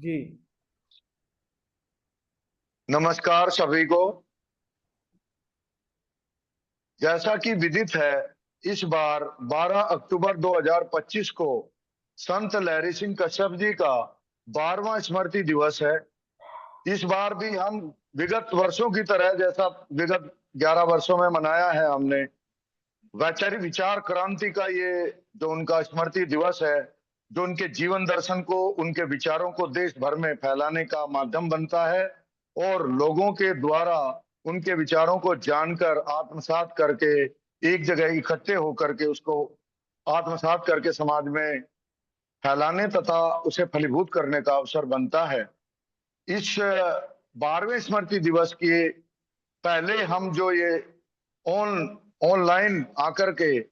जी। नमस्कार सभी को। जैसा कि विदित है, इस बार 12 अक्टूबर 2025 को संत लहरी सिंह कश्यप जी का 12वां स्मृति दिवस है। इस बार भी हम विगत वर्षों की तरह, जैसा विगत 11 वर्षों में मनाया है हमने, वैचारिक विचार क्रांति का ये जो उनका स्मृति दिवस है, जो उनके जीवन दर्शन को, उनके विचारों को देश भर में फैलाने का माध्यम बनता है और लोगों के द्वारा उनके विचारों को जानकर आत्मसात करके एक जगह इकट्ठे होकर के उसको आत्मसात करके समाज में फैलाने तथा उसे फलीभूत करने का अवसर बनता है। इस 12वें स्मृति दिवस के पहले हम जो ये ऑनलाइन आकर के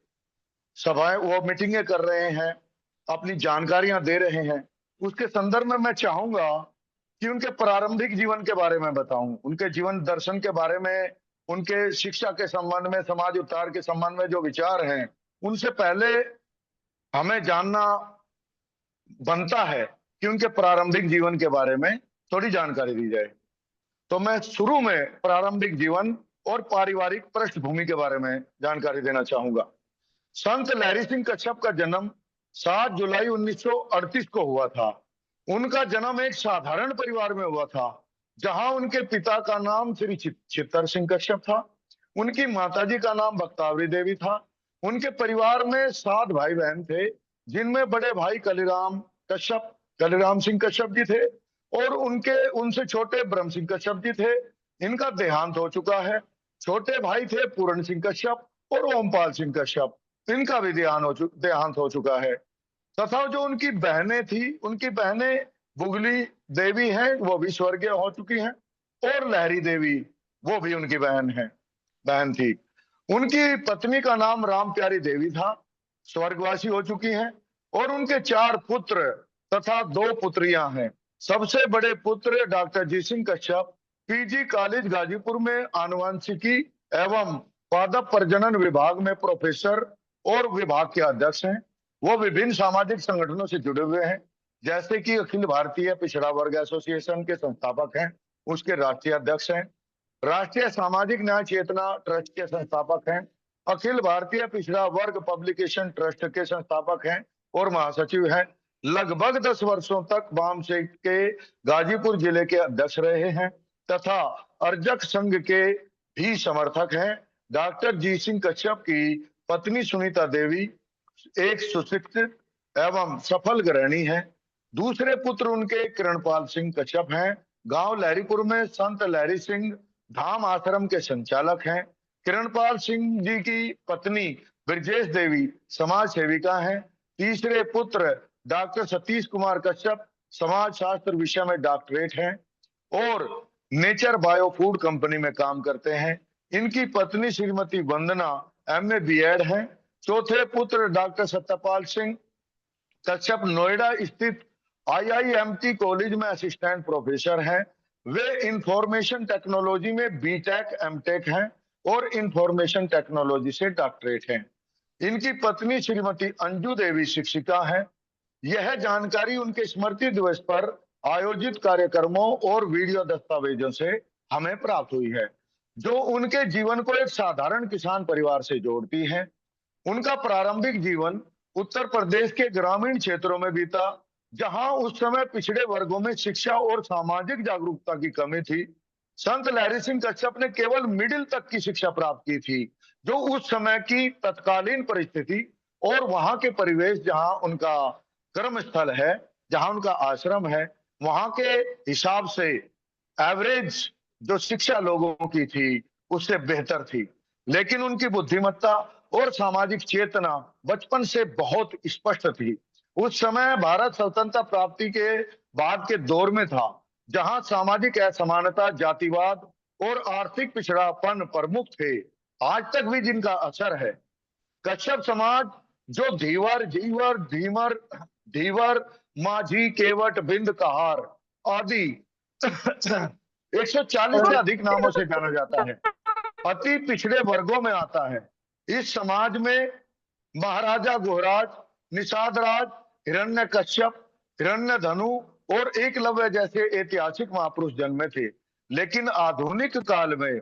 सभाएं वो मीटिंगें कर रहे हैं, अपनी जानकारियां दे रहे हैं, उसके संदर्भ में मैं चाहूंगा कि उनके प्रारंभिक जीवन के बारे में बताऊं, उनके जीवन दर्शन के बारे में, उनके शिक्षा के संबंध में, समाज उद्धार के संबंध में जो विचार हैं, उनसे पहले हमें जानना बनता है कि उनके प्रारंभिक जीवन के बारे में थोड़ी जानकारी दी जाए। तो मैं शुरू में प्रारंभिक जीवन और पारिवारिक पृष्ठभूमि के बारे में जानकारी देना चाहूंगा। संत लहरी सिंह कश्यप का जन्म 7 जुलाई 1938 को हुआ था। उनका जन्म एक साधारण परिवार में हुआ था, जहां उनके पिता का नाम श्री चित्तर सिंह कश्यप था। उनकी माताजी का नाम भक्तावरी देवी था। उनके परिवार में 7 भाई बहन थे, जिनमें बड़े भाई कलीराम सिंह कश्यप जी थे और उनसे छोटे ब्रह्म सिंह कश्यप जी थे। इनका देहांत हो चुका है। छोटे भाई थे पूर्ण सिंह कश्यप और ओमपाल सिंह कश्यप, इनका भी देहांत हो चुका है। तथा जो उनकी बहनें थी, उनकी बहनें बुगली देवी हैं, वो भी स्वर्गीय हो चुकी हैं, और लहरी देवी, वो भी उनकी बहन थी। उनकी पत्नी का नाम राम प्यारी देवी था, स्वर्गवासी हो चुकी हैं, और उनके 4 पुत्र तथा 2 पुत्रियां हैं। सबसे बड़े पुत्र डॉक्टर जी सिंह कश्यप पीजी कॉलेज गाजीपुर में आनुवंशिकी एवं पादप प्रजनन विभाग में प्रोफेसर और विभाग के अध्यक्ष हैं। वो विभिन्न सामाजिक संगठनों से जुड़े हुए हैं, जैसे कि अखिल भारतीय पिछड़ा वर्ग एसोसिएशन के संस्थापक हैं, उसके राष्ट्रीय अध्यक्ष हैं। राष्ट्रीय सामाजिक न्याय चेतना ट्रस्ट के संस्थापक हैं। अखिल भारतीय पिछड़ा वर्ग पब्लिकेशन ट्रस्ट के संस्थापक हैं और महासचिव हैं। लगभग 10 वर्षों तक वाम से के गाजीपुर जिले के अध्यक्ष रहे हैं तथा अर्जक संघ के भी समर्थक हैं। डॉक्टर जी सिंह कश्यप की पत्नी सुनीता देवी एक सुशिक्षित एवं सफल गृहिणी है। दूसरे पुत्र उनके किरणपाल सिंह कश्यप हैं। गांव लहरीपुर में संत लहरी सिंह धाम आश्रम के संचालक हैं। किरणपाल सिंह जी की पत्नी ब्रजेश देवी समाज सेविका हैं। तीसरे पुत्र डॉक्टर सतीश कुमार कश्यप समाज शास्त्र विषय में डॉक्टरेट हैं और नेचर बायो फूड कंपनी में काम करते हैं। इनकी पत्नी श्रीमती वंदना MA BEd हैं। चौथे पुत्र डॉक्टर सत्यपाल सिंह कश्यप नोएडा स्थित IIMT कॉलेज में असिस्टेंट प्रोफेसर हैं। वे इंफॉर्मेशन टेक्नोलॉजी में BTech MTech हैं और इंफॉर्मेशन टेक्नोलॉजी से डॉक्टरेट हैं। इनकी पत्नी श्रीमती अंजू देवी शिक्षिका हैं। यह जानकारी उनके स्मृति दिवस पर आयोजित कार्यक्रमों और वीडियो दस्तावेजों से हमें प्राप्त हुई है, जो उनके जीवन को एक साधारण किसान परिवार से जोड़ती है। उनका प्रारंभिक जीवन उत्तर प्रदेश के ग्रामीण क्षेत्रों में बीता, जहां उस समय पिछड़े वर्गों में शिक्षा और सामाजिक जागरूकता की कमी थी। संत लहरी सिंह कश्यप ने केवल मिडिल तक की शिक्षा प्राप्त की थी, जो उस समय की तत्कालीन परिस्थिति और वहां के परिवेश, जहां उनका कर्म स्थल है, जहां उनका आश्रम है, वहां के हिसाब से एवरेज जो शिक्षा लोगों की थी उससे बेहतर थी। लेकिन उनकी बुद्धिमत्ता और सामाजिक चेतना बचपन से बहुत स्पष्ट थी। उस समय भारत स्वतंत्रता प्राप्ति के बाद के दौर में था, जहां सामाजिक असमानता, जातिवाद और आर्थिक पिछड़ापन प्रमुख थे, आज तक भी जिनका असर है। कश्यप समाज जो धीवर जीवर धीमर धीवर माझी केवट बिंद कहार आदि 140 से अधिक नामों से जाना जाता है, अति पिछड़े वर्गों में आता है। इस समाज में महाराजा गुहराज, निषाद राज, हिरण्य कश्यप, हिरण्य धनु और एकलव्य जैसे ऐतिहासिक महापुरुष जन्मे थे। लेकिन आधुनिक काल में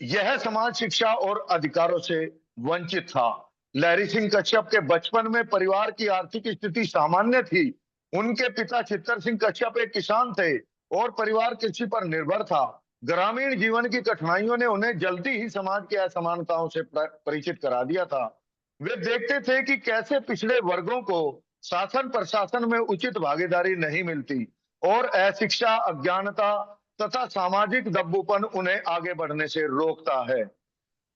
यह समाज शिक्षा और अधिकारों से वंचित था। लहरी सिंह कश्यप के बचपन में परिवार की आर्थिक स्थिति सामान्य थी। उनके पिता चित्तर सिंह कश्यप एक किसान थे और परिवार कृषि पर निर्भर था। ग्रामीण जीवन की कठिनाइयों ने उन्हें जल्दी ही समाज की असमानताओं से परिचित करा दिया था। वे देखते थे कि कैसे पिछड़े वर्गों को शासन प्रशासन में उचित भागीदारी नहीं मिलती और अशिक्षा, अज्ञानता तथा सामाजिक दब्बूपन उन्हें आगे बढ़ने से रोकता है।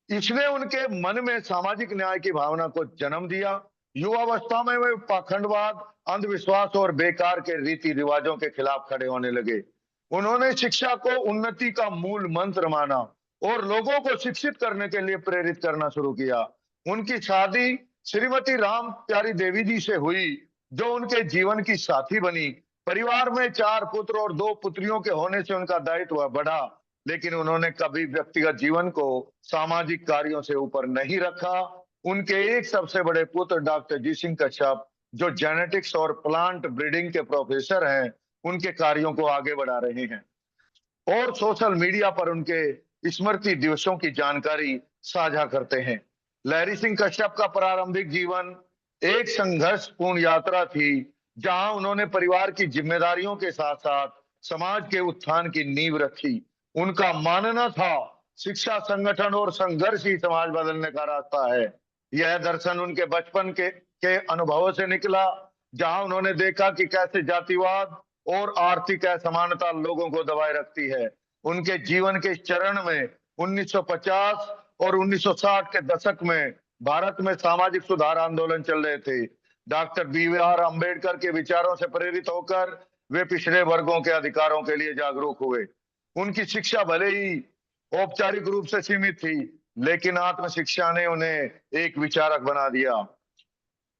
इसने उनके मन में सामाजिक न्याय की भावना को जन्म दिया। युवावस्था में वे पाखंडवाद, अंधविश्वास और बेकार के रीति रिवाजों के खिलाफ खड़े होने लगे। उन्होंने शिक्षा को उन्नति का मूल मंत्र माना और लोगों को शिक्षित करने के लिए प्रेरित करना शुरू किया। उनकी शादी श्रीमती राम प्यारी देवी जी से हुई, जो उनके जीवन की साथी बनी। परिवार में 4 पुत्र और 2 पुत्रियों के होने से उनका दायित्व बढ़ा, लेकिन उन्होंने कभी व्यक्तिगत जीवन को सामाजिक कार्यों से ऊपर नहीं रखा। उनके एक सबसे बड़े पुत्र डॉक्टर जी सिंह कश्यप, जो जेनेटिक्स और प्लांट ब्रीडिंग के प्रोफेसर हैं, उनके कार्यों को आगे बढ़ा रहे हैं और सोशल मीडिया पर उनके स्मृति दिवसों की जानकारी साझा करते हैं। लहरी सिंह कश्यप का प्रारंभिक जीवन एक संघर्षपूर्ण यात्रा थी, जहां उन्होंने परिवार की जिम्मेदारियों के साथ साथ समाज के उत्थान की नींव रखी। उनका मानना था, शिक्षा, संगठन और संघर्ष ही समाज बदलने का रास्ता है। यह दर्शन उनके बचपन के अनुभवों से निकला, जहां उन्होंने देखा कि कैसे जातिवाद और आर्थिक असमानता लोगों को दबाए रखती है। उनके जीवन के इस चरण में 1950 और 1960 के दशक में भारत में सामाजिक सुधार आंदोलन चल रहे थे। Doctor B R. अम्बेडकर के विचारों से प्रेरित होकर वे पिछड़े वर्गों के अधिकारों के लिए जागरूक हुए। उनकी शिक्षा भले ही औपचारिक रूप से सीमित थी, लेकिन आत्म शिक्षा ने उन्हें एक विचारक बना दिया।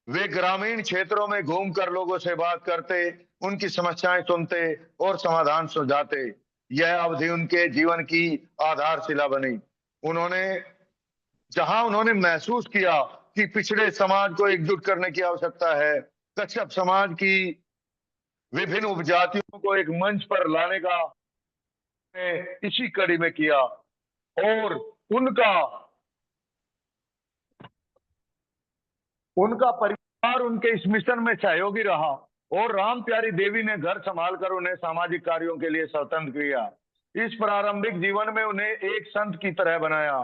वे ग्रामीण क्षेत्रों में घूमकर लोगों से बात करते, उनकी समस्याएं सुनते और समाधान सुझाते। यह अवधि उनके जीवन की आधारशिला बनी। उन्होंने महसूस किया कि पिछड़े समाज को एकजुट करने की आवश्यकता है। कश्यप समाज की विभिन्न उपजातियों को एक मंच पर लाने का इसी कड़ी में किया और उनका परिवार उनके इस मिशन में सहयोगी रहा और राम प्यारी देवी ने घर संभालकर उन्हें सामाजिक कार्यों के लिए स्वतंत्र किया। इस प्रारंभिक जीवन में उन्हें एक संत की तरह बनाया।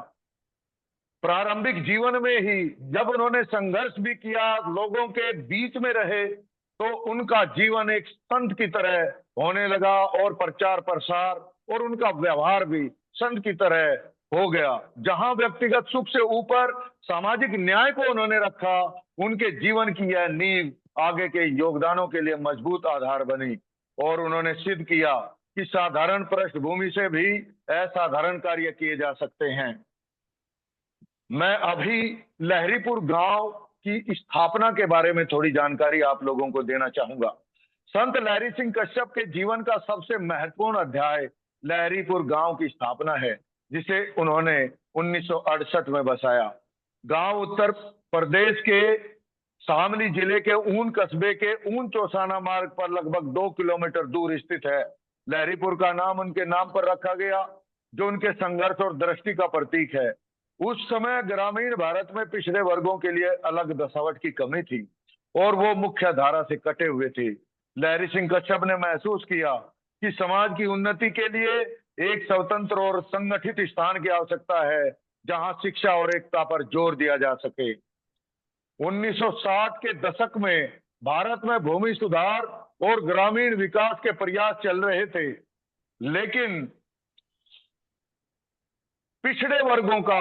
प्रारंभिक जीवन में ही जब उन्होंने संघर्ष भी किया, लोगों के बीच में रहे, तो उनका जीवन एक संत की तरह होने लगा और प्रचार प्रसार और उनका व्यवहार भी संत की तरह हो गया। जहां व्यक्तिगत सुख से ऊपर सामाजिक न्याय को उन्होंने रखा, उनके जीवन की यह नींव आगे के योगदानों के लिए मजबूत आधार बनी और उन्होंने सिद्ध किया कि साधारण पृष्ठभूमि से भी असाधारण कार्य किए जा सकते हैं। मैं अभी लहरीपुर गांव की स्थापना के बारे में थोड़ी जानकारी आप लोगों को देना चाहूंगा। संत लहरी सिंह कश्यप के जीवन का सबसे महत्वपूर्ण अध्याय लहरीपुर गांव की स्थापना है, जिसे उन्होंने 1968 में बसाया। गांव उत्तर प्रदेश के शामली जिले के ऊन कस्बे के ऊन चौसाना मार्ग पर लगभग 2 किलोमीटर दूर स्थित है। लहरीपुर का नाम उनके नाम पर रखा गया, जो उनके संघर्ष और दृष्टि का प्रतीक है। उस समय ग्रामीण भारत में पिछड़े वर्गों के लिए अलग दसावट की कमी थी और वो मुख्य धारा से कटे हुए थे। लहरी सिंह कश्यप ने महसूस किया कि समाज की उन्नति के लिए एक स्वतंत्र और संगठित स्थान की आवश्यकता है, जहां शिक्षा और एकता पर जोर दिया जा सके। 1960 के दशक में भारत में भूमि सुधार और ग्रामीण विकास के प्रयास चल रहे थे, लेकिन पिछड़े वर्गों का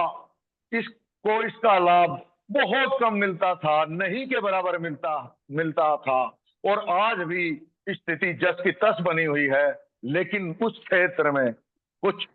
इसका लाभ बहुत कम मिलता था, नहीं के बराबर मिलता था और आज भी स्थिति जस की तस बनी हुई है, लेकिन उस क्षेत्र में कुछ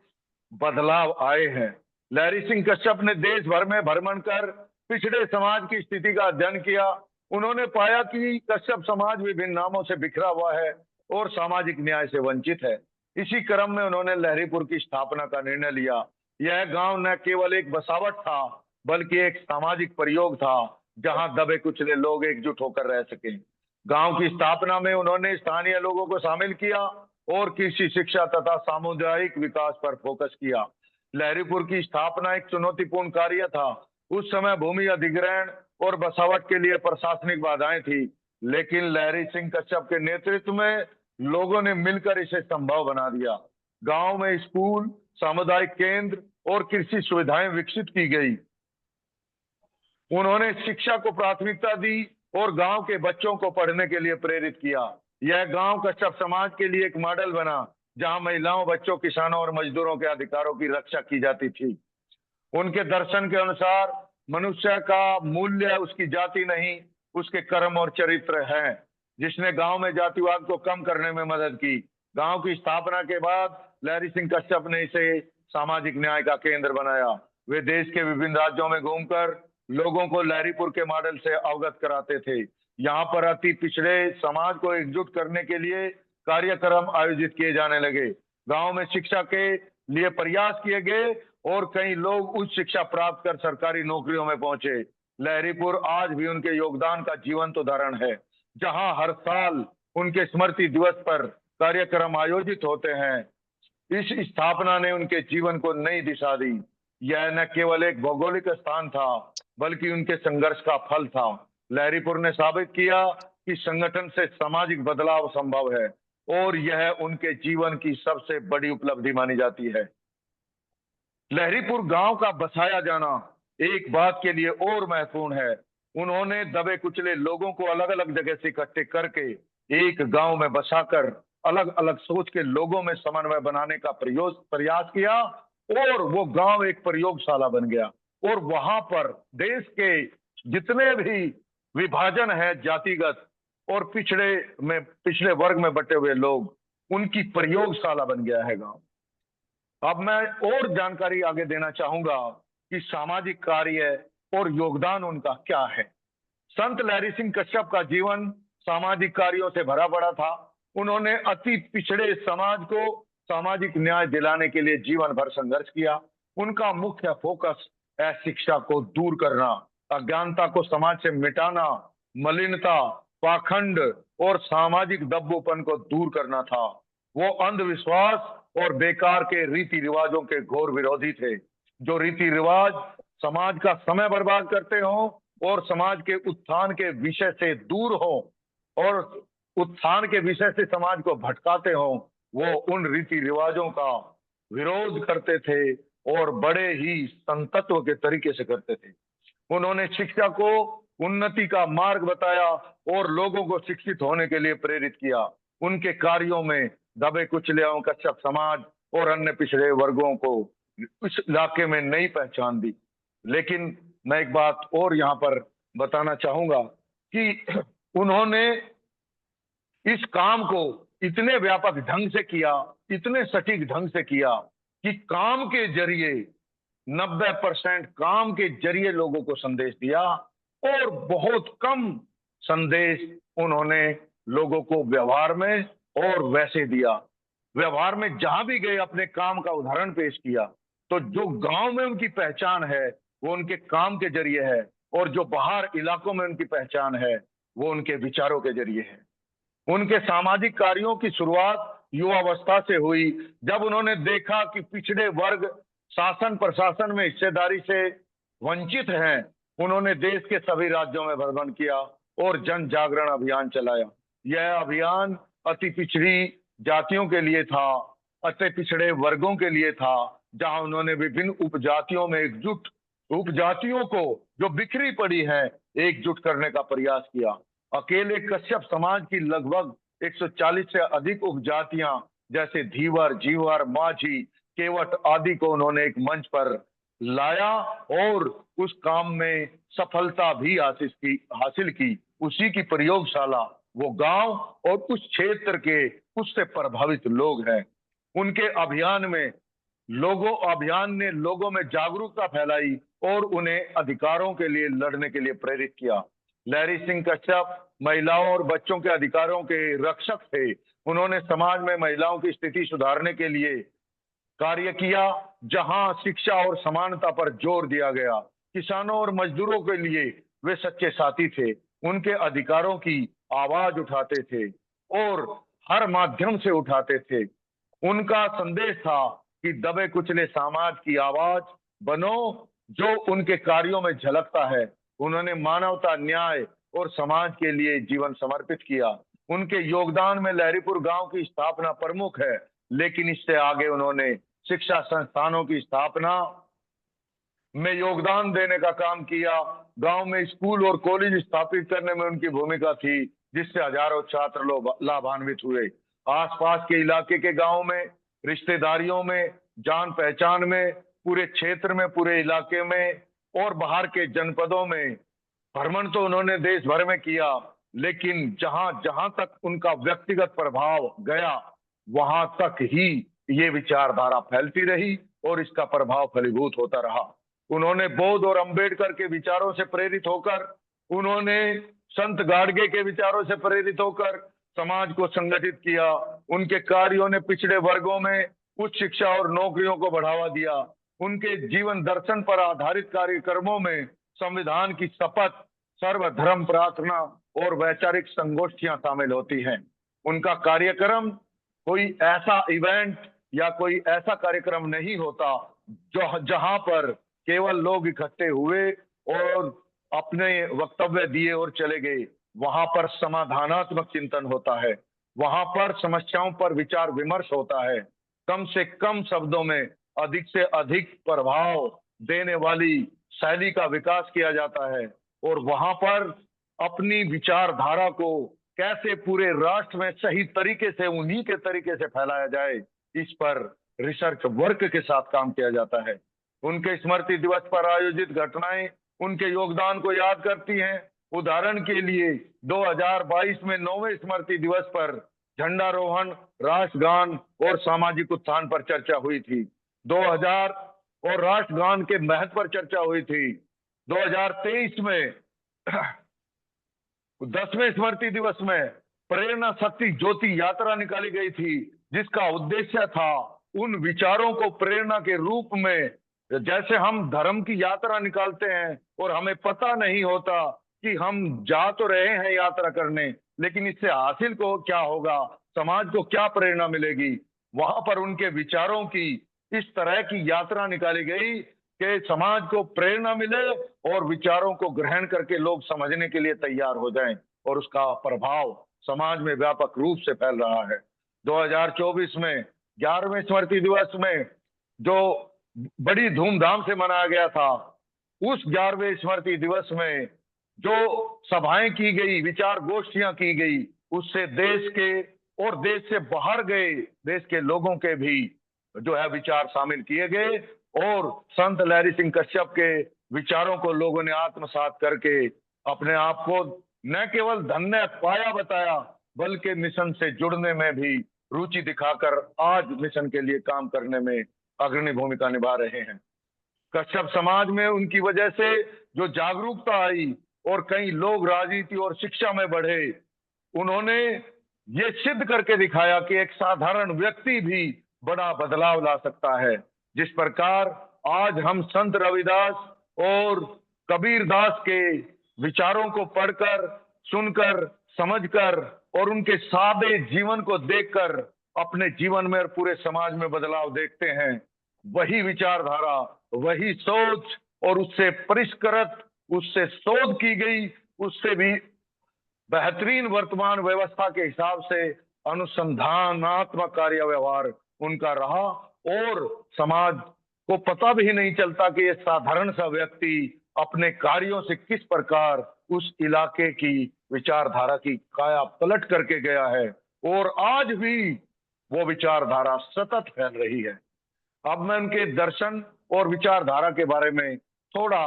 बदलाव आए हैं। लहरी सिंह कश्यप ने देश भर में भ्रमण कर पिछड़े समाज की स्थिति का अध्ययन किया। उन्होंने पाया कि कश्यप समाज विभिन्न नामों से बिखरा हुआ है और सामाजिक न्याय से वंचित है। इसी क्रम में उन्होंने लहरीपुर की स्थापना का निर्णय लिया। यह गांव न केवल एक बसावट था, बल्कि एक सामाजिक प्रयोग था, जहां दबे कुचले लोग एकजुट होकर रह सके। गांव की स्थापना में उन्होंने स्थानीय लोगों को शामिल किया और कृषि शिक्षा तथा सामुदायिक विकास पर फोकस किया। लहरीपुर की स्थापना एक चुनौतीपूर्ण कार्य था। उस समय भूमि अधिग्रहण और बसावट के लिए प्रशासनिक बाधाएं थी, लेकिन लहरी सिंह कश्यप के नेतृत्व में लोगों ने मिलकर इसे संभव बना दिया। गांव में स्कूल, सामुदायिक केंद्र और कृषि सुविधाएं विकसित की गई। उन्होंने शिक्षा को प्राथमिकता दी और गांव के बच्चों को पढ़ने के लिए प्रेरित किया। यह गांव कश्यप समाज के लिए एक मॉडल बना, जहां महिलाओं, बच्चों, किसानों और मजदूरों के अधिकारों की रक्षा की जाती थी। उनके दर्शन के अनुसार मनुष्य का मूल्य उसकी जाति नहीं, उसके कर्म और चरित्र है, जिसने गांव में जातिवाद को कम करने में मदद की। गांव की स्थापना के बाद लहरी सिंह कश्यप ने इसे सामाजिक न्याय का केंद्र बनाया। वे देश के विभिन्न राज्यों में घूमकर लोगों को लहरीपुर के मॉडल से अवगत कराते थे। यहाँ पर अति पिछड़े समाज को एकजुट करने के लिए कार्यक्रम आयोजित किए जाने लगे। गांव में शिक्षा के लिए प्रयास किए गए और कई लोग उच्च शिक्षा प्राप्त कर सरकारी नौकरियों में पहुंचे। लहरीपुर आज भी उनके योगदान का जीवंत उदाहरण है, जहां हर साल उनके स्मृति दिवस पर कार्यक्रम आयोजित होते हैं। इस स्थापना ने उनके जीवन को नई दिशा दी। यह न केवल एक भौगोलिक स्थान था, बल्कि उनके संघर्ष का फल था। लहरीपुर ने साबित किया कि संगठन से सामाजिक बदलाव संभव है, और यह उनके जीवन की सबसे बड़ी उपलब्धि मानी जाती है। लहरीपुर गांव का बसाया जाना एक बात के लिए और महत्वपूर्ण है। उन्होंने दबे कुचले लोगों को अलग अलग जगह से इकट्ठे करके एक गांव में बसाकर अलग अलग सोच के लोगों में समन्वय बनाने का प्रयास किया, और वो गांव एक प्रयोगशाला बन गया। और वहां पर देश के जितने भी विभाजन है, जातिगत और पिछड़े वर्ग में बटे हुए लोग, उनकी प्रयोगशाला बन गया है गांव। अब मैं और जानकारी आगे देना चाहूंगा कि सामाजिक कार्य और योगदान उनका क्या है। संत लहरी सिंह कश्यप का जीवन सामाजिक कार्यों से भरा पड़ा था। उन्होंने अति पिछड़े समाज को सामाजिक न्याय दिलाने के लिए जीवन भर संघर्ष किया। उनका मुख्य फोकस अशिक्षा को दूर करना, अज्ञानता को समाज से मिटाना, मलिनता, पाखंड और सामाजिक दब्बूपन को दूर करना था। वो अंधविश्वास और बेकार के रीति रिवाजों के घोर विरोधी थे। जो रीति रिवाज समाज का समय बर्बाद करते हो और समाज के उत्थान के विषय से दूर हो और उत्थान के विषय से समाज को भटकाते हो, वो उन रीति रिवाजों का विरोध करते थे और बड़े ही संतत्व के तरीके से करते थे। उन्होंने शिक्षा को उन्नति का मार्ग बताया और लोगों को शिक्षित होने के लिए प्रेरित किया। उनके कार्यों में दबे कुचले कश्यप समाज और अन्य पिछड़े वर्गों को इस इलाके में नई पहचान दी। लेकिन मैं एक बात और यहाँ पर बताना चाहूंगा कि उन्होंने इस काम को इतने व्यापक ढंग से किया, इतने सटीक ढंग से किया कि काम के जरिए 90% काम के जरिए लोगों को संदेश दिया, और बहुत कम संदेश उन्होंने लोगों को व्यवहार में और वैसे दिया। व्यवहार में जहां भी गए अपने काम का उदाहरण पेश किया। तो जो गांव में उनकी पहचान है वो उनके काम के जरिए है, और जो बाहर इलाकों में उनकी पहचान है वो उनके विचारों के जरिए है। उनके सामाजिक कार्यों की शुरुआत युवावस्था से हुई, जब उन्होंने देखा कि पिछड़े वर्ग शासन प्रशासन में हिस्सेदारी से वंचित हैं। उन्होंने देश के सभी राज्यों में भ्रमण किया और जन जागरण अभियान चलाया। यह अभियान अति पिछड़ी जातियों के लिए था, अति पिछड़े वर्गों के लिए था, जहां उन्होंने विभिन्न उपजातियों में उपजातियों को जो बिखरी पड़ी है एकजुट करने का प्रयास किया। अकेले कश्यप समाज की लगभग 140 से अधिक उपजातियां जैसे धीवर, जीवर, माझी, केवट आदि को उन्होंने एक मंच पर लाया और उस काम में सफलता भी हासिल की। उसी की प्रयोगशाला वो गांव और उस क्षेत्र के उससे प्रभावित लोग हैं। उनके अभियान ने लोगों में जागरूकता फैलाई और उन्हें अधिकारों के लिए लड़ने के लिए प्रेरित किया। लहरी सिंह कश्यप महिलाओं और बच्चों के अधिकारों के रक्षक थे। उन्होंने समाज में महिलाओं की स्थिति सुधारने के लिए कार्य किया, जहां शिक्षा और समानता पर जोर दिया गया। किसानों और मजदूरों के लिए वे सच्चे साथी थे। उनके अधिकारों की आवाज उठाते थे और हर माध्यम से उठाते थे। उनका संदेश था कि दबे कुचले समाज की आवाज बनो, जो उनके कार्यों में झलकता है। उन्होंने मानवता, न्याय और समाज के लिए जीवन समर्पित किया। उनके योगदान में लहरीपुर गांव की स्थापना प्रमुख है, लेकिन इससे आगे उन्होंने शिक्षा संस्थानों की स्थापना में योगदान देने का काम किया। गांव में स्कूल और कॉलेज स्थापित करने में उनकी भूमिका थी, जिससे हजारों छात्र लोग लाभान्वित हुए। आसपास के इलाके के गांव में, रिश्तेदारियों में, जान पहचान में, पूरे क्षेत्र में, पूरे इलाके में और बाहर के जनपदों में भ्रमण तो उन्होंने देश भर में किया, लेकिन जहां जहां तक उनका व्यक्तिगत प्रभाव गया, वहां तक ही ये विचारधारा फैलती रही और इसका प्रभाव फलीभूत होता रहा। उन्होंने बौद्ध और अंबेडकर के विचारों से प्रेरित होकर, उन्होंने संत गाडगे के विचारों से प्रेरित होकर समाज को संगठित किया। उनके कार्यों ने पिछड़े वर्गों में उच्च शिक्षा और नौकरियों को बढ़ावा दिया। उनके जीवन दर्शन पर आधारित कार्यक्रमों में संविधान की शपथ, सर्वधर्म प्रार्थना और वैचारिक संगोष्ठियां शामिल होती हैं। उनका कार्यक्रम कोई ऐसा इवेंट या कोई ऐसा कार्यक्रम नहीं होता जो जहां पर केवल लोग इकट्ठे हुए और अपने वक्तव्य दिए और चले गए। वहां पर समाधानात्मक चिंतन होता है, वहां पर समस्याओं पर विचार विमर्श होता है, कम से कम शब्दों में अधिक से अधिक प्रभाव देने वाली शैली का विकास किया जाता है और वहां पर अपनी विचारधारा को कैसे पूरे राष्ट्र में सही तरीके से, उन्हीं के तरीके से फैलाया जाए, इस पर रिसर्च वर्क के साथ काम किया जाता है। उनके स्मृति दिवस पर आयोजित घटनाएं उनके योगदान को याद करती हैं। उदाहरण के लिए 2022 में 9वें स्मृति दिवस पर झंडारोहण, राष्ट्रगान और सामाजिक उत्थान पर चर्चा हुई थी। 2000 और राष्ट्रगान के महत्व पर चर्चा हुई थी। 2023 में 10वें स्मृति दिवस में प्रेरणा शक्ति ज्योति यात्रा निकाली गई थी, जिसका उद्देश्य था उन विचारों को प्रेरणा के रूप में, जैसे हम धर्म की यात्रा निकालते हैं और हमें पता नहीं होता कि हम जा तो रहे हैं यात्रा करने, लेकिन इससे हासिल को क्या होगा, समाज को क्या प्रेरणा मिलेगी। वहां पर उनके विचारों की इस तरह की यात्रा निकाली गई कि समाज को प्रेरणा मिले और विचारों को ग्रहण करके लोग समझने के लिए तैयार हो जाएं और उसका प्रभाव समाज में व्यापक रूप से फैल रहा है। 2024 में 11वें स्मृति दिवस में जो बड़ी धूमधाम से मनाया गया था, उस 11वें स्मृति दिवस में जो सभाएं की गई, विचार गोष्ठियां की गई, उससे देश के और देश से बाहर गए देश के लोगों के भी जो है विचार शामिल किए गए और संत लहरी सिंह कश्यप के विचारों को लोगों ने आत्मसात करके अपने आप को न केवल धन्य पाया बताया, बल्कि मिशन से जुड़ने में भी रुचि दिखाकर आज मिशन के लिए काम करने में अग्रणी भूमिका निभा रहे हैं। कश्यप समाज में उनकी वजह से जो जागरूकता आई और कई लोग राजनीति और शिक्षा में बढ़े, उन्होंने ये सिद्ध करके दिखाया कि एक साधारण व्यक्ति भी बड़ा बदलाव ला सकता है। जिस प्रकार आज हम संत रविदास और कबीर दास के विचारों को पढ़कर, सुनकर, समझकर और उनके सादे जीवन को देखकर अपने जीवन में और पूरे समाज में बदलाव देखते हैं, वही विचारधारा, वही सोच और उससे परिष्कृत, उससे शोध की गई, उससे भी बेहतरीन वर्तमान व्यवस्था के हिसाब से अनुसंधानात्मक कार्य व्यवहार उनका रहा और समाज को पता भी नहीं चलता कि ये साधारण सा व्यक्ति अपने कार्यों से किस प्रकार उस इलाके की विचारधारा की काया पलट करके गया है और आज भी वो विचारधारा सतत फैल रही है। अब मैं उनके दर्शन और विचारधारा के बारे में थोड़ा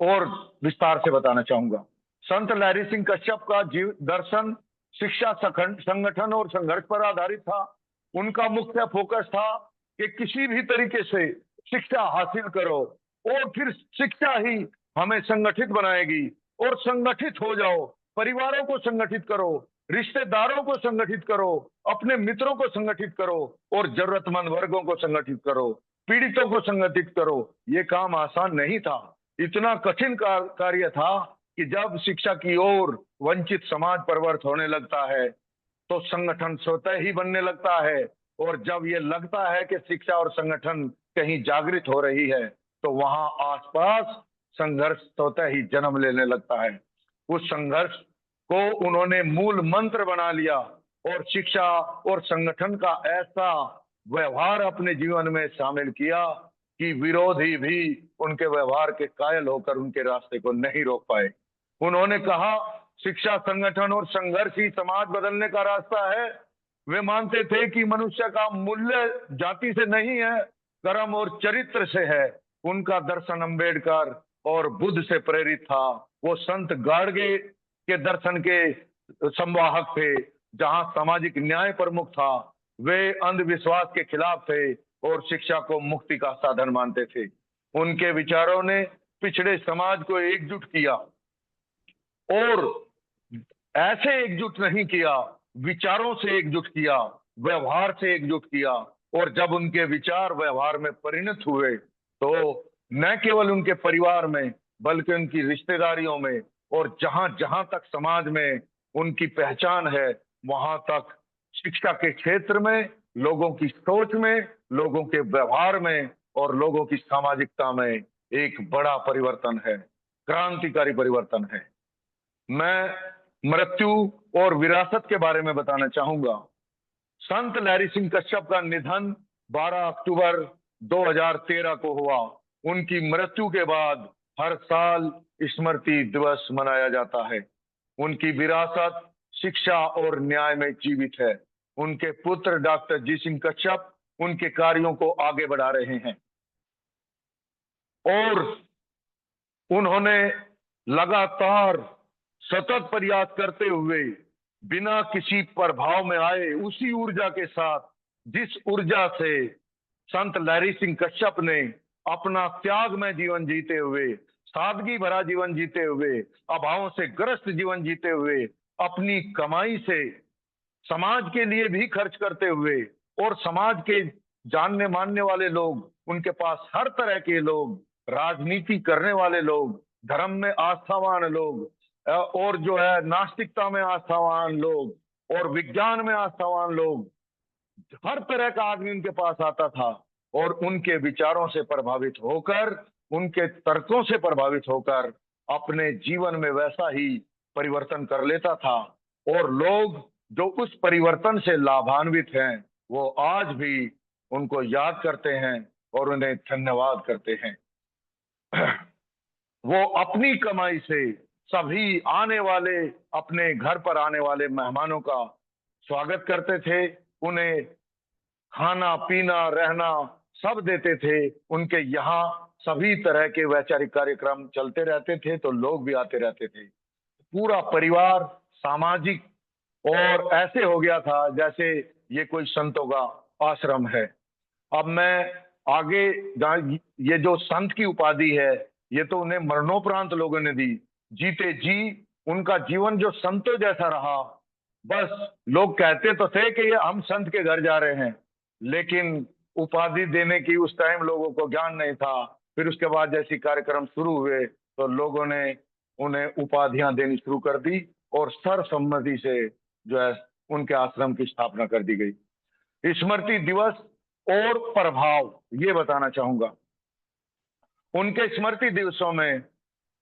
और विस्तार से बताना चाहूंगा। संत लहरी सिंह कश्यप का दर्शन शिक्षा संगठन और संघर्ष पर आधारित था। उनका मुख्य फोकस था कि किसी भी तरीके से शिक्षा हासिल करो और फिर शिक्षा ही हमें संगठित बनाएगी और संगठित हो जाओ, परिवारों को संगठित करो, रिश्तेदारों को संगठित करो, अपने मित्रों को संगठित करो और जरूरतमंद वर्गों को संगठित करो, पीड़ितों को संगठित करो। ये काम आसान नहीं था, इतना कठिन कार्य था कि जब शिक्षा की ओर वंचित समाज प्रवृत्त होने लगता है तो संगठन स्वतः ही बनने लगता है, और जब ये लगता है कि शिक्षा और संगठन कहीं जागृत हो रही है तो वहां आसपास संघर्ष स्वतः ही जन्म लेने लगता है। उस संघर्ष को उन्होंने मूल मंत्र बना लिया और शिक्षा और संगठन का ऐसा व्यवहार अपने जीवन में शामिल किया कि विरोधी भी उनके व्यवहार के कायल होकर उनके रास्ते को नहीं रोक पाए। उन्होंने कहा शिक्षा, संगठन और संघर्ष ही समाज बदलने का रास्ता है। वे मानते थे कि मनुष्य का मूल्य जाति से नहीं है, कर्म और चरित्र से है। उनका दर्शन अंबेडकर और बुद्ध से प्रेरित था। वो संत गाडगे के दर्शन के संवाहक थे, जहां सामाजिक न्याय प्रमुख था। वे अंधविश्वास के खिलाफ थे और शिक्षा को मुक्ति का साधन मानते थे। उनके विचारों ने पिछड़े समाज को एकजुट किया, और ऐसे एकजुट नहीं किया, विचारों से एकजुट किया, व्यवहार से एकजुट किया। और जब उनके विचार व्यवहार में परिणत हुए तो न केवल उनके परिवार में बल्कि उनकी रिश्तेदारियों में और जहां जहां तक समाज में उनकी पहचान है वहां तक शिक्षा के क्षेत्र में, लोगों की सोच में, लोगों के व्यवहार में और लोगों की सामाजिकता में एक बड़ा परिवर्तन है, क्रांतिकारी परिवर्तन है। मैं मृत्यु और विरासत के बारे में बताना चाहूंगा। संत लहरी सिंह कश्यप का निधन 12 अक्टूबर 2013 को हुआ। उनकी मृत्यु के बाद हर साल स्मृति दिवस मनाया जाता है। उनकी विरासत शिक्षा और न्याय में जीवित है। उनके पुत्र डॉक्टर जी सिंह कश्यप उनके कार्यों को आगे बढ़ा रहे हैं और उन्होंने लगातार सतत प्रयास करते हुए बिना किसी प्रभाव में आए उसी ऊर्जा के साथ, जिस ऊर्जा से संत लहरी सिंह कश्यप ने अपना त्यागमय जीवन जीते हुए, सादगी भरा जीवन जीते हुए, अभावों से ग्रस्त जीवन जीते हुए, अपनी कमाई से समाज के लिए भी खर्च करते हुए, और समाज के जानने मानने वाले लोग, उनके पास हर तरह के लोग, राजनीति करने वाले लोग, धर्म में आस्थावान लोग, और जो है नास्तिकता में आस्थावान लोग और विज्ञान में आस्थावान लोग, हर तरह का आदमी उनके पास आता था और उनके विचारों से प्रभावित होकर, उनके तर्कों से प्रभावित होकर अपने जीवन में वैसा ही परिवर्तन कर लेता था। और लोग जो उस परिवर्तन से लाभान्वित हैं वो आज भी उनको याद करते हैं और उन्हें धन्यवाद करते हैं। वो अपनी कमाई से सभी आने वाले, अपने घर पर आने वाले मेहमानों का स्वागत करते थे, उन्हें खाना पीना रहना सब देते थे। उनके यहाँ सभी तरह के वैचारिक कार्यक्रम चलते रहते थे तो लोग भी आते रहते थे। पूरा परिवार सामाजिक और ऐसे हो गया था जैसे ये कोई संतों का आश्रम है। अब मैं आगे, ये जो संत की उपाधि है ये तो उन्हें मरणोपरांत लोगों ने दी। जीते जी उनका जीवन जो संतों जैसा रहा। बस लोग कहते तो थे कि ये हम संत के घर जा रहे हैं, लेकिन उपाधि देने की उस टाइम लोगों को ज्ञान नहीं था। फिर उसके बाद जैसे कार्यक्रम शुरू हुए तो लोगों ने उन्हें उपाधियां देनी शुरू कर दी और सर्वसम्मति से जो है उनके आश्रम की स्थापना कर दी गई। स्मृति दिवस और प्रभाव ये बताना चाहूंगा। उनके स्मृति दिवसों में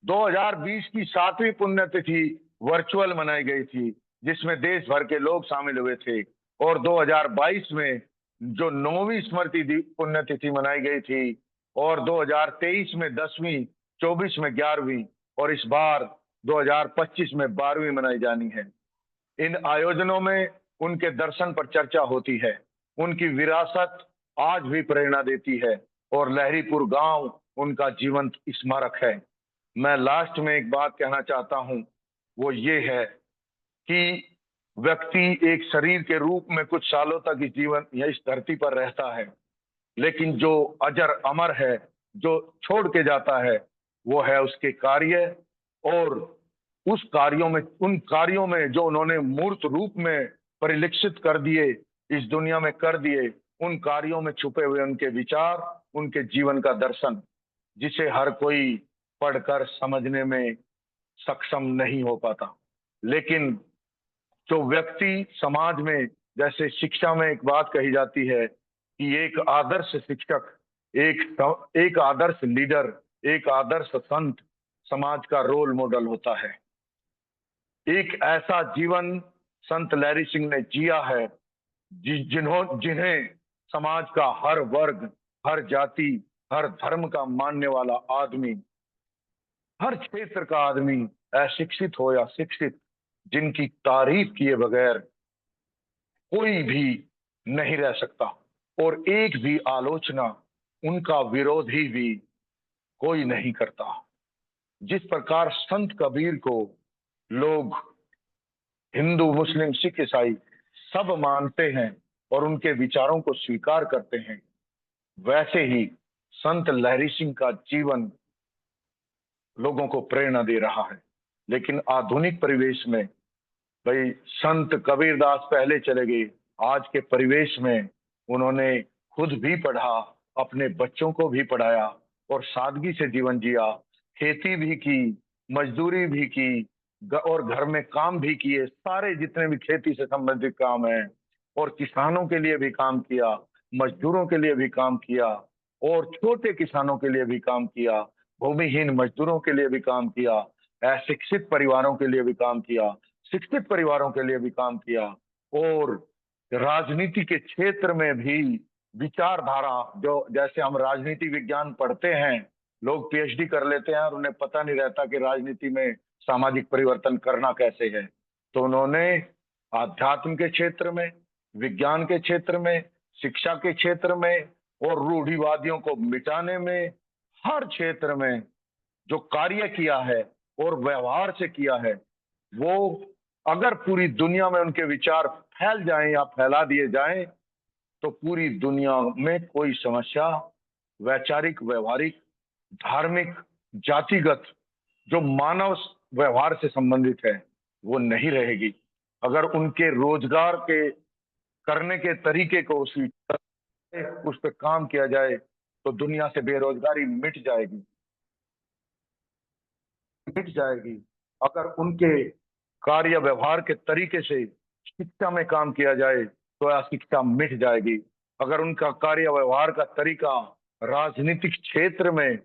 2020 की 7वीं पुण्यतिथि वर्चुअल मनाई गई थी, जिसमें देश भर के लोग शामिल हुए थे। और 2022 में जो 9वीं स्मृति पुण्यतिथि मनाई गई थी, और 2023 में 10वीं, 24 में 11वीं, और इस बार 2025 में 12वीं मनाई जानी है। इन आयोजनों में उनके दर्शन पर चर्चा होती है। उनकी विरासत आज भी प्रेरणा देती है और लहरीपुर गांव उनका जीवंत स्मारक है। मैं लास्ट में एक बात कहना चाहता हूं, वो ये है कि व्यक्ति एक शरीर के रूप में कुछ सालों तक इस जीवन या इस धरती पर रहता है, लेकिन जो अजर अमर है, जो छोड़ के जाता है, वो है उसके कार्य। और उस कार्यों में, उन कार्यों में जो उन्होंने मूर्त रूप में परिलक्षित कर दिए, इस दुनिया में कर दिए, उन कार्यों में छुपे हुए उनके विचार, उनके जीवन का दर्शन, जिसे हर कोई पढ़कर समझने में सक्षम नहीं हो पाता। लेकिन जो व्यक्ति समाज में, जैसे शिक्षा में एक बात कही जाती है कि एक आदर्श शिक्षक, एक आदर्श लीडर, एक आदर्श संत समाज का रोल मॉडल होता है। एक ऐसा जीवन संत लहरी सिंह ने जिया है जिन्हें समाज का हर वर्ग, हर जाति, हर धर्म का मानने वाला आदमी, हर क्षेत्र का आदमी, अशिक्षित हो या शिक्षित, जिनकी तारीफ किए बगैर कोई भी नहीं रह सकता, और एक भी आलोचना, उनका विरोधी भी कोई नहीं करता। जिस प्रकार संत कबीर को लोग हिंदू, मुस्लिम, सिख, ईसाई सब मानते हैं और उनके विचारों को स्वीकार करते हैं, वैसे ही संत लहरी सिंह का जीवन लोगों को प्रेरणा दे रहा है। लेकिन आधुनिक परिवेश में, भाई संत कबीरदास पहले चले गए, आज के परिवेश में उन्होंने खुद भी पढ़ा, अपने बच्चों को भी पढ़ाया और सादगी से जीवन जिया, खेती भी की, मजदूरी भी की, और घर में काम भी किए, सारे जितने भी खेती से संबंधित काम है, और किसानों के लिए भी काम किया, मजदूरों के लिए भी काम किया, और छोटे किसानों के लिए भी काम किया, भूमिहीन मजदूरों के लिए भी काम किया, अशिक्षित परिवारों के लिए भी काम किया, शिक्षित परिवारों के लिए भी काम किया, और राजनीति के क्षेत्र में भी विचारधारा, जो जैसे हम राजनीति विज्ञान पढ़ते हैं, लोग पीएचडी कर लेते हैं और उन्हें पता नहीं रहता कि राजनीति में सामाजिक परिवर्तन करना कैसे है। तो उन्होंने आध्यात्म के क्षेत्र में, विज्ञान के क्षेत्र में, शिक्षा के क्षेत्र में और रूढ़िवादियों को मिटाने में, हर क्षेत्र में जो कार्य किया है और व्यवहार से किया है, वो अगर पूरी दुनिया में उनके विचार फैल जाएं या फैला दिए जाएं, तो पूरी दुनिया में कोई समस्या वैचारिक, व्यवहारिक, धार्मिक, जातिगत, जो मानव व्यवहार से संबंधित है, वो नहीं रहेगी। अगर उनके रोजगार के करने के तरीके को उस पर काम किया जाए, तो दुनिया से बेरोजगारी मिट जाएगी, मिट जाएगी। अगर उनके कार्य व्यवहार के तरीके से शिक्षा में काम किया जाए, तो अशिक्षा मिट जाएगी। अगर उनका कार्य व्यवहार का तरीका राजनीतिक क्षेत्र में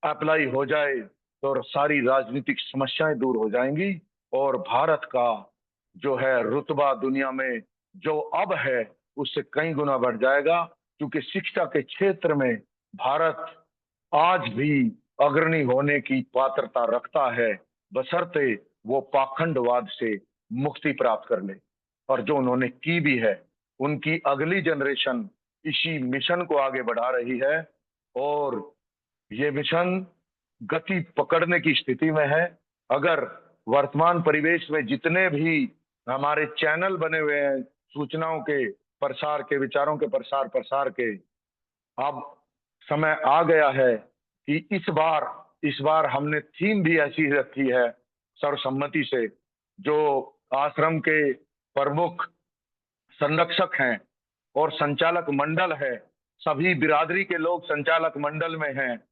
अप्लाई हो जाए, तो सारी राजनीतिक समस्याएं दूर हो जाएंगी, और भारत का जो है रुतबा दुनिया में जो अब है, उससे कई गुना बढ़ जाएगा। क्योंकि शिक्षा के क्षेत्र में भारत आज भी अग्रणी होने की पात्रता रखता है, बशर्ते वो पाखंडवाद से मुक्ति प्राप्त कर ले। और जो उन्होंने की भी है, उनकी अगली जनरेशन इसी मिशन को आगे बढ़ा रही है, और ये मिशन गति पकड़ने की स्थिति में है। अगर वर्तमान परिवेश में जितने भी हमारे चैनल बने हुए हैं सूचनाओं के प्रसार के, विचारों के प्रसार के, अब समय आ गया है कि इस बार हमने थीम भी ऐसी रखी है सर्वसम्मति से। जो आश्रम के प्रमुख संरक्षक हैं और संचालक मंडल है, सभी बिरादरी के लोग संचालक मंडल में हैं,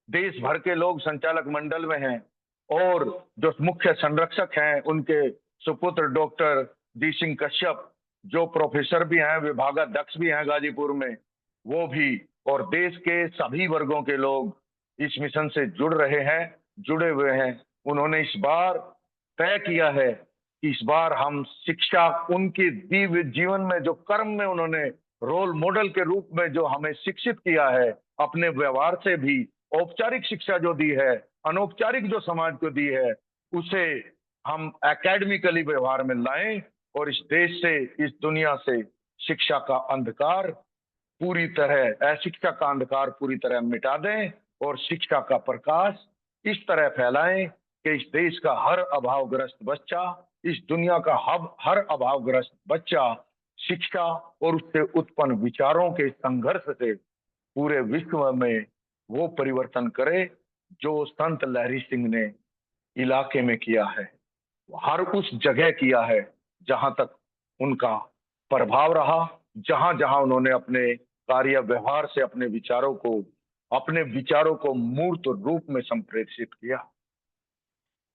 देश भर के लोग संचालक मंडल में हैं, और जो मुख्य संरक्षक हैं उनके सुपुत्र डॉक्टर डी सिंह कश्यप, जो प्रोफेसर भी हैं, विभागाध्यक्ष भी हैं गाजीपुर में, वो भी, और देश के सभी वर्गों के लोग इस मिशन से जुड़े हुए हैं। उन्होंने इस बार तय किया है कि इस बार हम शिक्षा, उनके दिव्य जीवन में जो कर्म में उन्होंने रोल मॉडल के रूप में जो हमें शिक्षित किया है, अपने व्यवहार से भी औपचारिक शिक्षा जो दी है, अनौपचारिक जो समाज को दी है, उसे हम एकेडमिकली व्यवहार में लाएं, और इस देश से, इस दुनिया से शिक्षा का अंधकार पूरी तरह, अशिक्षा का अंधकार पूरी तरह मिटा दें, और शिक्षा का प्रकाश इस तरह फैलाएं कि इस देश का हर अभावग्रस्त बच्चा, इस दुनिया का हर अभावग्रस्त बच्चा शिक्षा और उससे उत्पन्न विचारों के संघर्ष से पूरे विश्व में वो परिवर्तन करे जो संत लहरी सिंह ने इलाके में किया है, हर उस जगह किया है जहां तक उनका प्रभाव रहा, जहां जहां उन्होंने अपने कार्य व्यवहार से अपने विचारों को मूर्त रूप में संप्रेषित किया।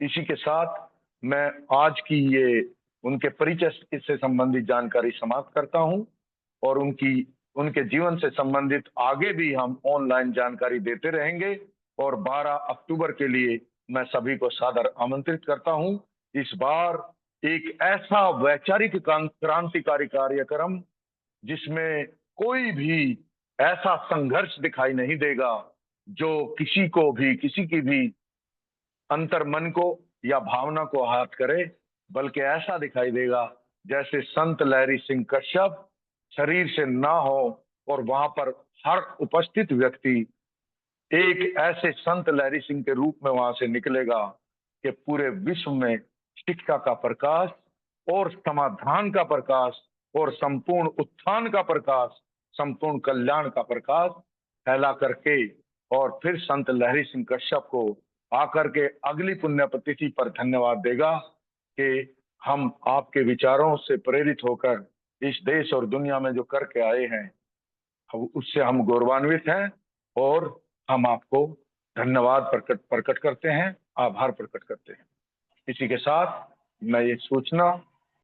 इसी के साथ मैं आज की ये उनके परिचय से संबंधित जानकारी समाप्त करता हूं और उनके जीवन से संबंधित आगे भी हम ऑनलाइन जानकारी देते रहेंगे। और 12 अक्टूबर के लिए मैं सभी को सादर आमंत्रित करता हूं। इस बार एक ऐसा वैचारिक क्रांतिकारी कार्यक्रम जिसमें कोई भी ऐसा संघर्ष दिखाई नहीं देगा जो किसी की भी अंतर्मन को या भावना को आहत करे, बल्कि ऐसा दिखाई देगा जैसे संत लहरी सिंह कश्यप शरीर से ना हो और वहां पर हर उपस्थित व्यक्ति एक ऐसे संत लहरी सिंह के रूप में वहां से निकलेगा कि पूरे विश्व में शिक्षा का प्रकाश और समाधान का प्रकाश और संपूर्ण उत्थान का प्रकाश, संपूर्ण कल्याण का प्रकाश फैला करके और फिर संत लहरी सिंह कश्यप को आकर के अगली पुण्यतिथि पर धन्यवाद देगा कि हम आपके विचारों से प्रेरित होकर इस देश और दुनिया में जो करके आए हैं उससे हम गौरवान्वित हैं और हम आपको धन्यवाद प्रकट करते हैं, आभार प्रकट करते हैं। इसी के साथ मैं ये सूचना